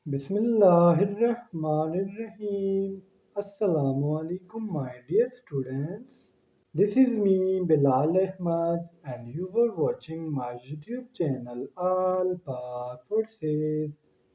Bismillahirrahmanirrahim. Assalamu alaikum, my dear students. This is me, Bilal Ahmad, and you were watching my YouTube channel All Pak Forces.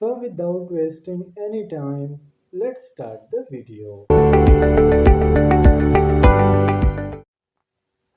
So without wasting any time, let's start the video.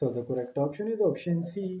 So the correct option is option C,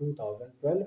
2012।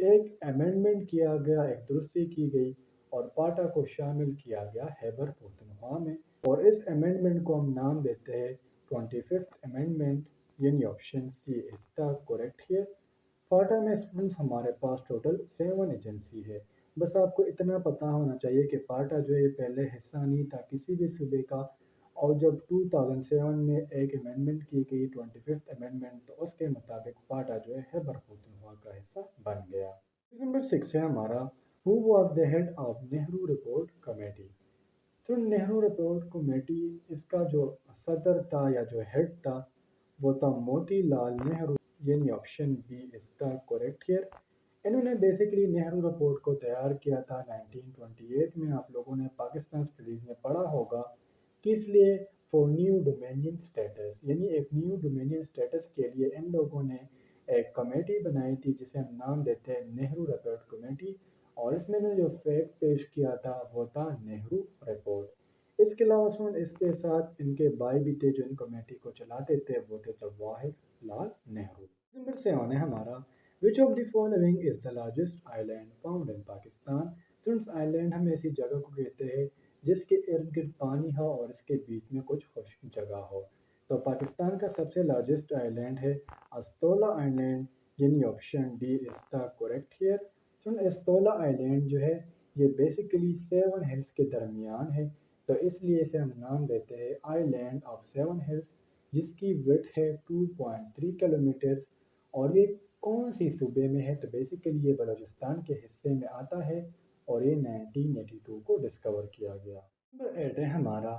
ایک amendment کیا گیا، ایک درستی کی گئی اور پاٹا کو شامل کیا گیا خیبر پختونخوا میں، اور اس امینڈمنٹ کو ہم نام دیتے ہیں 25th امینڈمنٹ، یعنی option C is the correct here. FATA میں اسٹوڈنٹس ہمارے پاس ٹوٹل 7 ایجنسی ہے۔ بس آپ کو اتنا پتہ ہونا چاہیے کہ پاٹا جو ہے یہ پہلے حصہ نہیں تھا کسی بھی صوبے کا، اور جب 2007 میں ایک امینڈمنٹ کی گئی 25th امینڈمنٹ، تو اس کے مطابق پاٹا جو ہے خیبر پختونخوا کا حصہ بن گیا۔ نمبر 6 ہے ہمارا who was the head of Nehru report committee. تو نہرو رپورٹ کمیٹی، اس کا جو صدر تھا یا جو ہیڈ تھا وہ تھا موتی لال نہرو، یعنی option B is the correct here. انہوں نے بیسیکلی نہرو رپورٹ کو تیار کیا تھا 1928 میں۔ آپ لوگوں نے پاکستان اسٹڈیز میں پڑھا ہوگا کہ اس لیے فور نیو ڈومینین اسٹیٹس، یعنی ایک نیو ڈومینین اسٹیٹس کے لیے ان لوگوں نے ایک کمیٹی بنائی تھی جسے ہم نام دیتے ہیں نہرو رپورٹ کمیٹی، اور اس میں انہوں نے جو فیکٹ پیش کیا تھا وہ تھا نہرو رپورٹ۔ اس کے علاوہ اس کے ساتھ ان کے بھائی بھی تھے جو ان کمیٹی کو چلاتے تھے، وہ تھے جواہر لال نہرو۔ نمبر 7 ہے ہمارا which of the following is the largest island found in Pakistan. Since island ہم ایسی جگہ کو کہتے ہیں جس کے ارد گرد پانی ہو اور اس کے بیچ میں کچھ خشک جگہ ہو، تو پاکستان کا سب سے لارجسٹ آئی لینڈ ہے استولا آئی لینڈ، یعنی option D is the correct here. سن استولا آئی لینڈ جو ہے یہ بیسیکلی 7 ہلز کے درمیان ہے، تو اس لیے اسے ہم نام دیتے ہیں آئی لینڈ آف 7 ہلز، جس کی وڈتھ ہے 2.3 کلومیٹرز، اور یہ کون سی صوبے میں ہے؟ تو بیسیکلی یہ بلوچستان کے حصے میں آتا ہے، اور یہ 1982 کو ڈسکور کیا گیا۔ نمبر 8 ہے ہمارا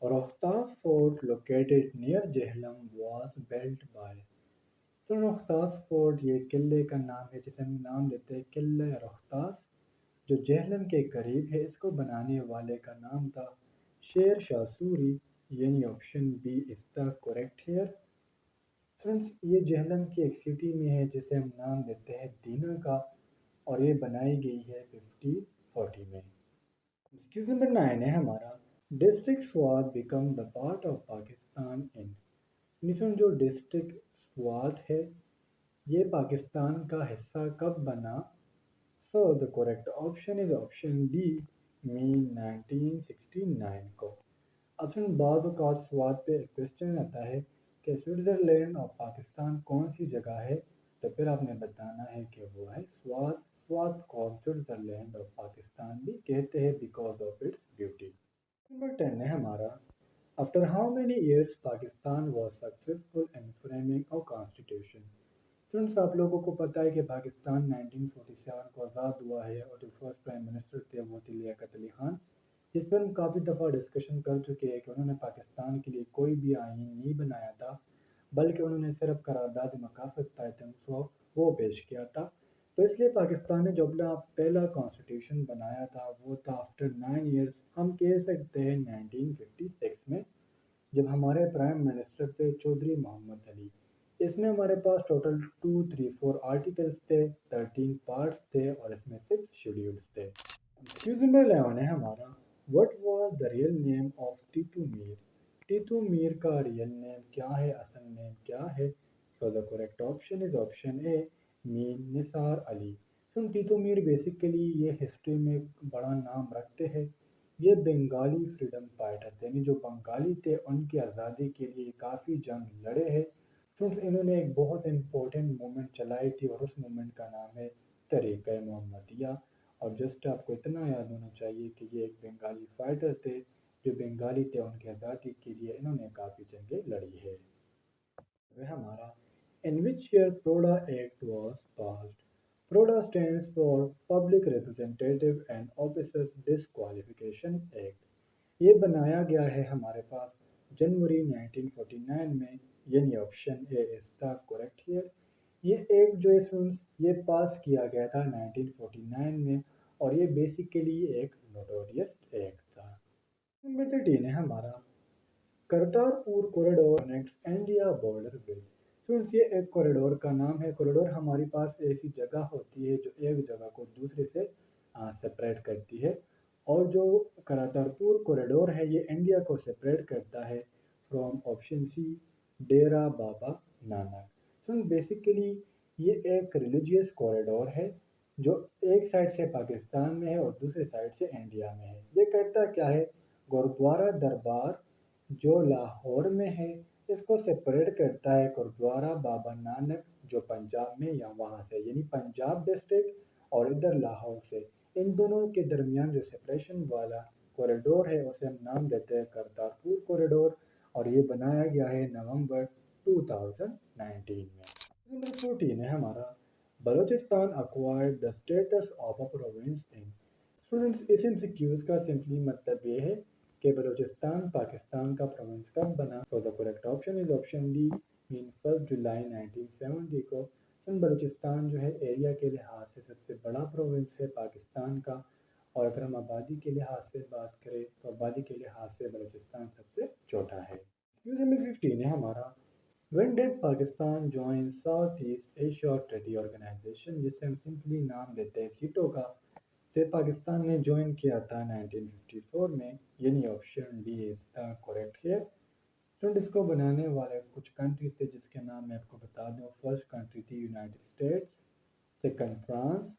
Rohtas fort located near Jhelum was built by. تو روہتاس فورٹ یہ قلعے کا نام ہے جسے ہم نام دیتے ہیں قلعہ روہتاس، جو جہلم کے قریب ہے۔ اس کو بنانے والے کا نام تھا شیر شاہ سوری، یعنی option B is the correct here. Friends یہ جہلم کی ایک سٹی میں ہے جسے ہم نام دیتے ہیں دینا کا، اور یہ بنائی گئی ہے 1540 میں۔ ایکسکیوز نمبر 9 ہے ہمارا district Swat became the part of Pakistan in. مثلاً جو ڈسٹرکٹ سوات ہے یہ پاکستان کا حصہ کب بنا؟ So the correct option is option D, May 1969 کو۔ اب بعض اوقات سوات پہ ایک کوشچن آتا ہے کہ سوئٹزرلینڈ اور پاکستان کون سی جگہ ہے، تو پھر آپ نے بتانا ہے کہ وہ ہے سوات۔ سوات کو سوئٹزرلینڈ اور پاکستان بھی کہتے ہیں because of its beauty. Number 10 ہے ہمارا after how many years Pakistan was successful in framing of constitution. Friends آپ لوگوں کو پتہ ہے کہ پاکستان 1947 کو آزاد ہوا ہے، اور جو فرسٹ پرائم منسٹر تھے وہ تھے لیاقت علی خان، جس پر ہم کافی دفعہ ڈسکشن کر چکے ہیں کہ انہوں نے پاکستان کے لیے کوئی بھی آئین نہیں بنایا تھا، بلکہ انہوں نے صرف قرارداد مقاصد طے تھے وہ پیش کیا تھا۔ تو اس لیے پاکستان نے جو اپنا پہلا کانسٹیٹیوشن بنایا تھا وہ تھا آفٹر 9 ایئرس، ہم کہہ سکتے ہیں 1956 میں، جب ہمارے پرائم منسٹر تھے چودھری محمد علی۔ اس میں ہمارے پاس ٹوٹل 2 3 4 آرٹیکلس تھے، 13 پارٹس تھے، اور اس میں 6 شیڈیولز تھے۔ ایکسکیوز نمبر 11 ہے ہمارا what was the real name of Titu Mir. Titu Mir کا ریئل نیم کیا ہے، اصل نیم کیا ہے؟ So the correct option is option A, Mir Nisar Ali. Titu Mir basically یہ ہسٹری میں بڑا نام رکھتے ہیں، یہ بنگالی فریڈم فائٹر تھے، یعنی جو بنگالی تھے ان کی آزادی کے لیے کافی جنگ لڑے ہیں۔ انہوں نے ایک بہت امپورٹنٹ موومنٹ چلائی تھی، اور اس موومنٹ کا نام ہے طریقہ محمدیہ۔ اور جسٹ آپ کو اتنا یاد ہونا چاہیے کہ یہ ایک بنگالی فائٹر تھے، جو بنگالی تھے ان کی آزادی کے لیے انہوں نے کافی جنگیں لڑی ہے۔ وہ ہمارا in which year PRODA act was passed۔ PRODA stands for Public Representative and Officers Disqualification Act۔ یہ بنایا گیا ہے ہمارے پاس جنوری 1949 میں، یعنی option A is the correct here. یہ ایک جو یہ پاس کیا گیا تھا 1949 میں، اور یہ بیسیکلی ایک نوٹوریس ایکٹ تھا۔ نمبر 13 ہے ہمارا Kartarpur corridor connects India border with. یہ ایک کوریڈور کا نام ہے۔ کوریڈور ہمارے پاس ایسی جگہ ہوتی ہے جو ایک جگہ کو دوسرے سے سپریٹ کرتی ہے، اور جو کرتارپور کوریڈور ہے یہ انڈیا کو سپریٹ کرتا ہے فرام آپشن سی ڈیرا بابا نانک۔ بیسیکلی یہ ایک ریلیجیس کوریڈور ہے، جو ایک سائڈ سے پاکستان میں ہے اور دوسرے سائڈ سے انڈیا میں ہے۔ یہ کرتا کیا ہے، گرودوارہ دربار جو لاہور میں ہے اس کو سپریٹ کرتا ہے گرودوارہ بابا نانک جو پنجاب میں یا وہاں سے، یعنی پنجاب ڈسٹرکٹ اور ادھر لاہور سے، ان دونوں کے درمیان جو سپریشن والا کوریڈور ہے اسے ہم نام دیتے ہیں کرتارپور کوریڈور، اور یہ بنایا گیا ہے نومبر 2019 میں۔ نمبر 14 ہے ہمارا Balochistan acquired the status of a province in۔ Students اس MCQs کا سمپلی مطلب یہ ہے کہ بلوچستان پاکستان کا پروونس کب بنا، so the correct option is option D in 1 جولائی 1970 کو۔ بلوچستان جو ہے ایریا کے لحاظ سے سب سے بڑا پروونس ہے پاکستان کا، اور اگر ہم آبادی کے لحاظ سے بات کریں تو آبادی کے لحاظ سے بلوچستان سب سے چھوٹا ہے۔ نمبر 15 ہے ہمارا When did Pakistan join South East Asia Treaty Organization، جس سے ہم سمپلی نام لیتے ہیں سیٹو کا، تو یہ پاکستان نے جوائن کیا تھا 1954 میں، یعنی option D is the correct ہے۔ فرینڈ اس کو بنانے والے کچھ کنٹریز تھے جس کے نام میں آپ کو بتا دوں۔ فرسٹ کنٹری تھی United States, second France,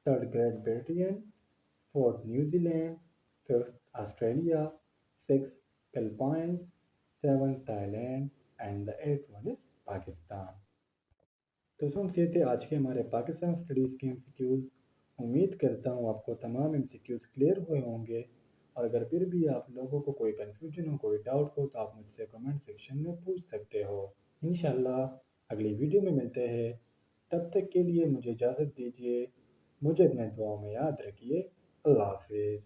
third Great Britain, fourth New Zealand, fifth Australia, six Philippines, seventh Thailand and the eight one is Pakistan. تو سن سے تھے آج کے ہمارے پاکستان اسٹڈیز کے MCQs۔ امید کرتا ہوں آپ کو تمام MCQs کلیئر ہوئے ہوں گے، اور اگر پھر بھی آپ لوگوں کو کوئی کنفیوژن ہو، کوئی ڈاؤٹ ہو، تو آپ مجھ سے کمنٹ سیکشن میں پوچھ سکتے ہو۔ انشاءاللہ اگلی ویڈیو میں ملتے ہیں، تب تک کے لیے مجھے اجازت دیجیے، مجھے اپنے دعاؤں میں یاد رکھیے۔ اللہ حافظ۔